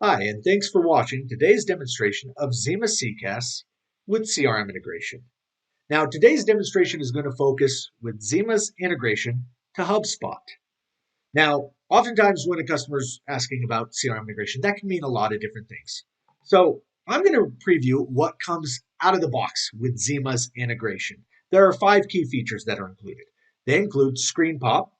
Hi, and thanks for watching today's demonstration of Xima CCaaS with CRM integration. Now, today's demonstration is going to focus with Xima's integration to HubSpot. Now, oftentimes when a customer's asking about CRM integration, that can mean a lot of different things. So I'm going to preview what comes out of the box with Xima's integration. There are 5 key features that are included. They include screen pop,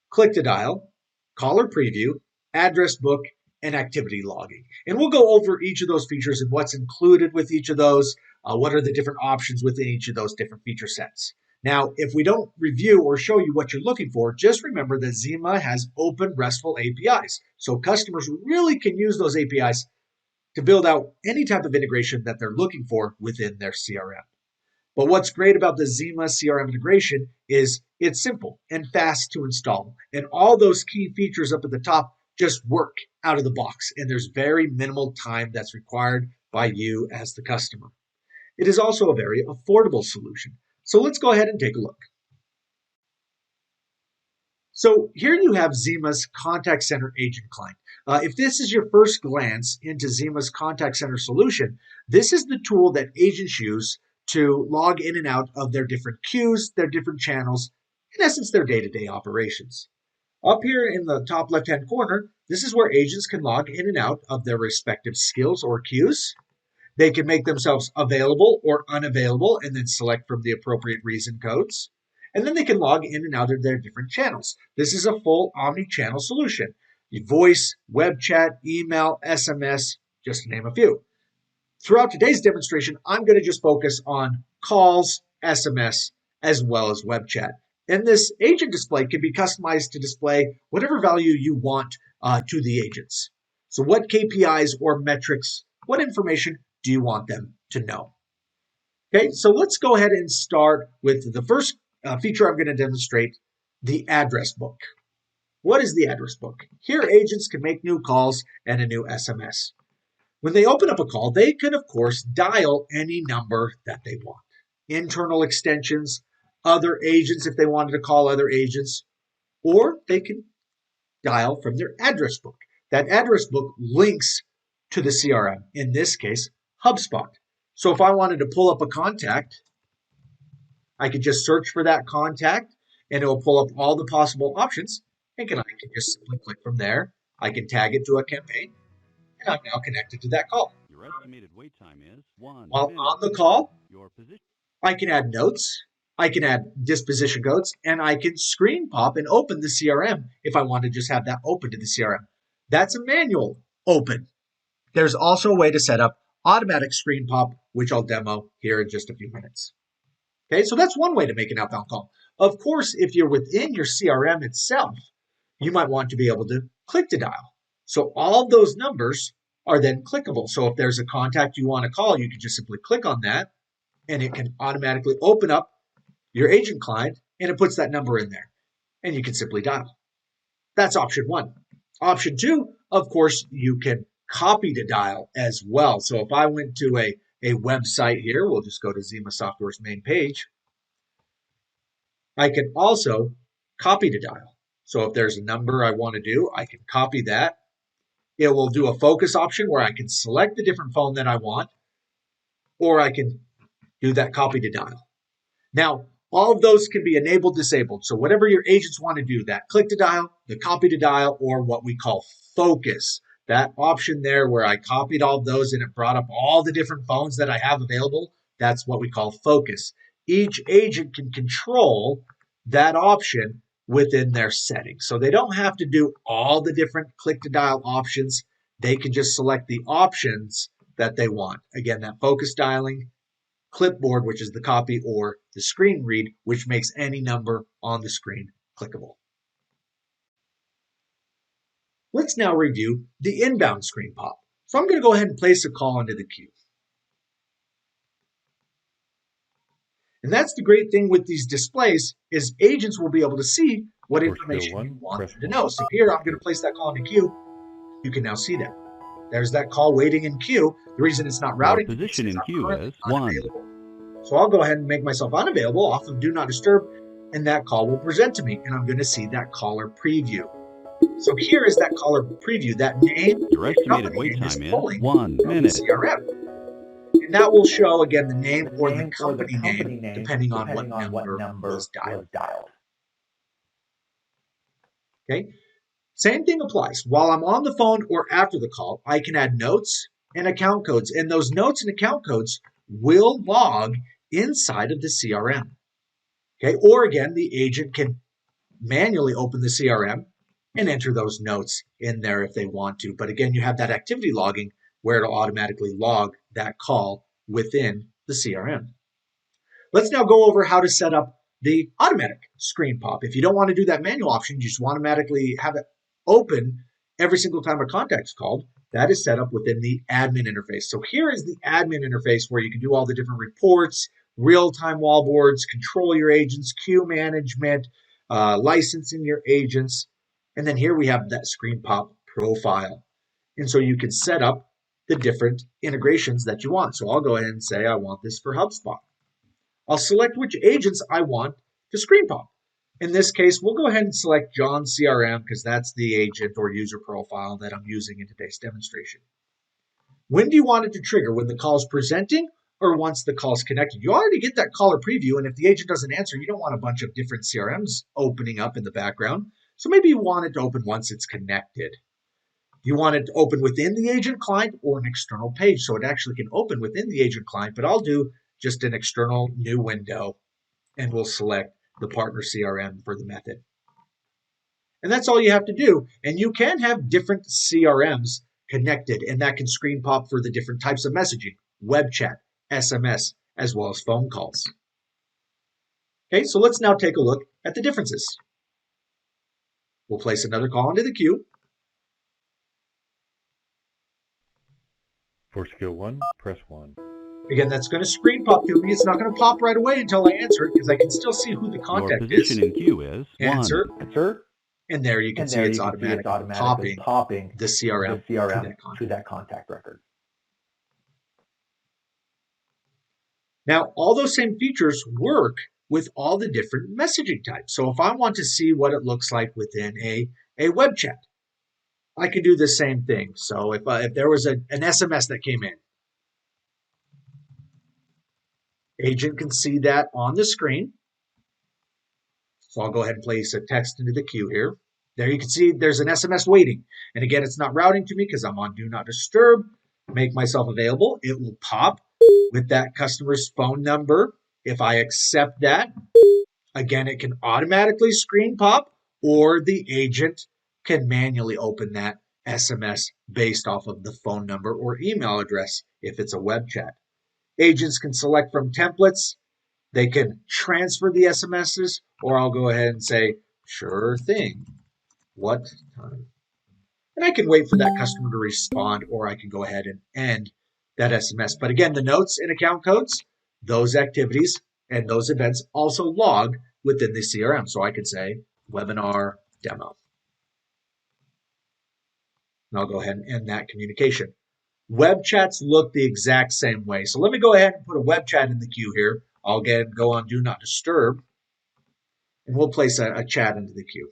click to dial, caller preview, address book, and activity logging. And we'll go over each of those features and what's included with each of those, what are the different options within each of those different feature sets. Now, if we don't review or show you what you're looking for, just remember that Xima has open RESTful APIs. So customers really can use those APIs to build out any type of integration that they're looking for within their CRM. But what's great about the Xima CRM integration is it's simple and fast to install. And all those key features up at the top just work out of the box. And there's very minimal time that's required by you as the customer. It is also a very affordable solution. So let's go ahead and take a look. So here you have Xima's Contact Center Agent Client. If this is your first glance into Xima's Contact Center solution, this is the tool that agents use to log in and out of their different queues, their different channels, in essence, their day-to-day operations. Up here in the top left-hand corner, this is where agents can log in and out of their respective skills or queues. They can make themselves available or unavailable and then select from the appropriate reason codes. And then they can log in and out of their different channels. This is a full omni-channel solution. Voice, web chat, email, SMS, just to name a few. Throughout today's demonstration, I'm going to just focus on calls, SMS, as well as web chat. And this agent display can be customized to display whatever value you want to the agents. So what KPIs or metrics, what information do you want them to know? Okay, so let's go ahead and start with the first feature I'm going to demonstrate, the address book. What is the address book? Here, agents can make new calls and a new SMS. When they open up a call, they can, of course, dial any number that they want. Internal extensions, other agents if they wanted to call other agents, or they can dial from their address book. That address book links to the CRM, in this case, HubSpot. So if I wanted to pull up a contact, I could just search for that contact, and it will pull up all the possible options, and I can just simply click from there. I can tag it to a campaign, and I'm now connected to that call. Your estimated wait time is 1 While minute. on the call, Your position. I can add notes, I can add disposition codes, and I can screen pop and open the CRM if I want to just have that open to the CRM. That's a manual open. There's also a way to set up automatic screen pop, which I'll demo here in just a few minutes. Okay, so that's one way to make an outbound call. Of course, if you're within your CRM itself, you might want to be able to click to dial. So all those numbers are then clickable. So if there's a contact you want to call, you can just simply click on that, and it can automatically open up your agent client, and it puts that number in there, and you can simply dial. That's option 1. Option 2, of course, you can copy to dial as well. So if I went to a website here, we'll just go to Xima Software's main page. I can also copy to dial. So if there's a number I want to do, I can copy that. It will do a focus option where I can select the different phone that I want, or I can do that copy to dial. Now, all of those can be enabled, disabled. So whatever your agents want to do, that click to dial, the copy to dial, or what we call focus. That option there where I copied all of those and it brought up all the different phones that I have available, that's what we call focus. Each agent can control that option within their settings. So they don't have to do all the different click to dial options. They can just select the options that they want. Again, that focus dialing, clipboard, which is the copy, or the screen read, which makes any number on the screen clickable. Let's now review the inbound screen pop. So I'm going to go ahead and place a call into the queue. And that's the great thing with these displays is agents will be able to see what information you want them to know. So here I'm going to place that call into queue. You can now see that. There's that call waiting in queue. The reason it's not routing Your position in queue is 1. So I'll go ahead and make myself unavailable off of Do Not Disturb, and that call will present to me, and I'm going to see that caller preview. So here is that caller preview, that name Your and estimated company wait name is time is pulling 1 from the minute. CRM. And that will show, again, the name or the company name, depending on what number was dialed. Okay. Same thing applies. While I'm on the phone or after the call, I can add notes and account codes. And those notes and account codes will log inside of the CRM. Okay. Or again, the agent can manually open the CRM and enter those notes in there if they want to. But again, you have that activity logging where it'll automatically log that call within the CRM. Let's now go over how to set up the automatic screen pop. If you don't want to do that manual option, you just want to automatically have it open every single time a contact's called. That is set up within the admin interface. So here is the admin interface where you can do all the different reports, real-time wallboards, control your agents, queue management, licensing your agents. And then here we have that screen pop profile. And so you can set up the different integrations that you want. So I'll go ahead and say I want this for HubSpot. I'll select which agents I want to screen pop. In this case, we'll go ahead and select John CRM because that's the agent or user profile that I'm using in today's demonstration. When do you want it to trigger? When the call is presenting or once the call is connected? You already get that caller preview, and if the agent doesn't answer, you don't want a bunch of different CRMs opening up in the background. So maybe you want it to open once it's connected. You want it to open within the agent client or an external page, so it actually can open within the agent client, but I'll do just an external new window, and we'll select the partner CRM for the method. And that's all you have to do. And you can have different CRMs connected, and that can screen pop for the different types of messaging, web chat, SMS, as well as phone calls. Okay, so let's now take a look at the differences. We'll place another call into the queue. For skill 1, press 1. Again, that's going to screen pop to me. It's not going to pop right away until I answer it because I can still see who the Your contact position is. in queue is 1. Answer. Answer. And there you can see it's automatically popping the CRM to that contact record. Now, all those same features work with all the different messaging types. So if I want to see what it looks like within a web chat, I can do the same thing. So if there was an SMS that came in, agent can see that on the screen. So I'll go ahead and place a text into the queue here. There you can see there's an SMS waiting. And again, it's not routing to me because I'm on Do Not Disturb. Make myself available. It will pop with that customer's phone number. If I accept that, again, it can automatically screen pop, or the agent can manually open that SMS based off of the phone number or email address if it's a web chat. Agents can select from templates. They can transfer the SMSs, or I'll go ahead and say, sure thing. What time? And I can wait for that customer to respond, or I can go ahead and end that SMS. But again, the notes and account codes, those activities and those events also log within the CRM. So I could say webinar demo. And I'll go ahead and end that communication. Web chats look the exact same way. So let me go ahead and put a web chat in the queue here. I'll go on Do Not Disturb, and we'll place a chat into the queue.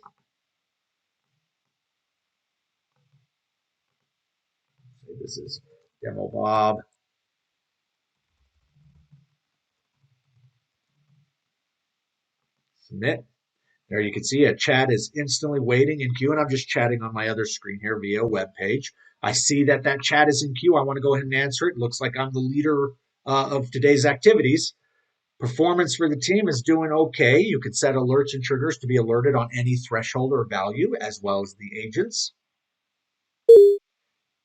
This is Demo Bob. Submit. There you can see a chat is instantly waiting in queue, and I'm just chatting on my other screen here via web page. I see that chat is in queue. I want to go ahead and answer it. Looks like I'm the leader of today's activities. Performance for the team is doing okay. You can set alerts and triggers to be alerted on any threshold or value, as well as the agents.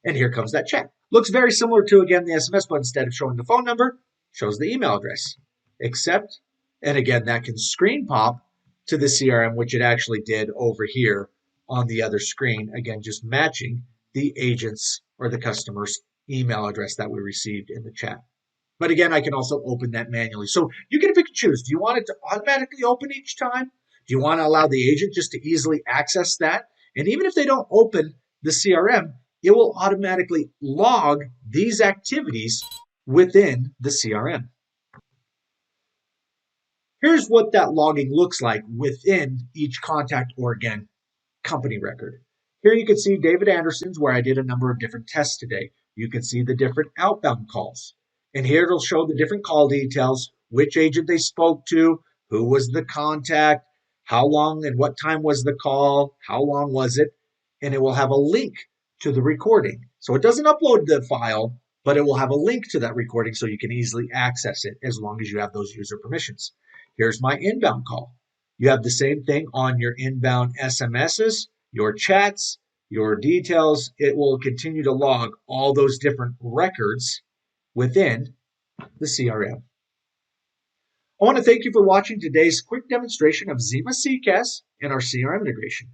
And here comes that chat. Looks very similar to, again, the SMS, but instead of showing the phone number, shows the email address. Accept. And again, that can screen pop to the CRM, which it actually did over here on the other screen. Again, just matching the agent's or the customer's email address that we received in the chat. But again, I can also open that manually. So you get to pick and choose. Do you want it to automatically open each time? Do you want to allow the agent just to easily access that? And even if they don't open the CRM, it will automatically log these activities within the CRM. Here's what that logging looks like within each contact or, again, company record. Here you can see David Anderson's, where I did a number of different tests today. You can see the different outbound calls. And here it'll show the different call details, which agent they spoke to, who was the contact, how long and what time was the call, how long was it, and it will have a link to the recording. So it doesn't upload the file, but it will have a link to that recording so you can easily access it as long as you have those user permissions. Here's my inbound call. You have the same thing on your inbound SMSs, your chats, your details. It will continue to log all those different records within the CRM. I want to thank you for watching today's quick demonstration of Xima CCaaS and our CRM integration.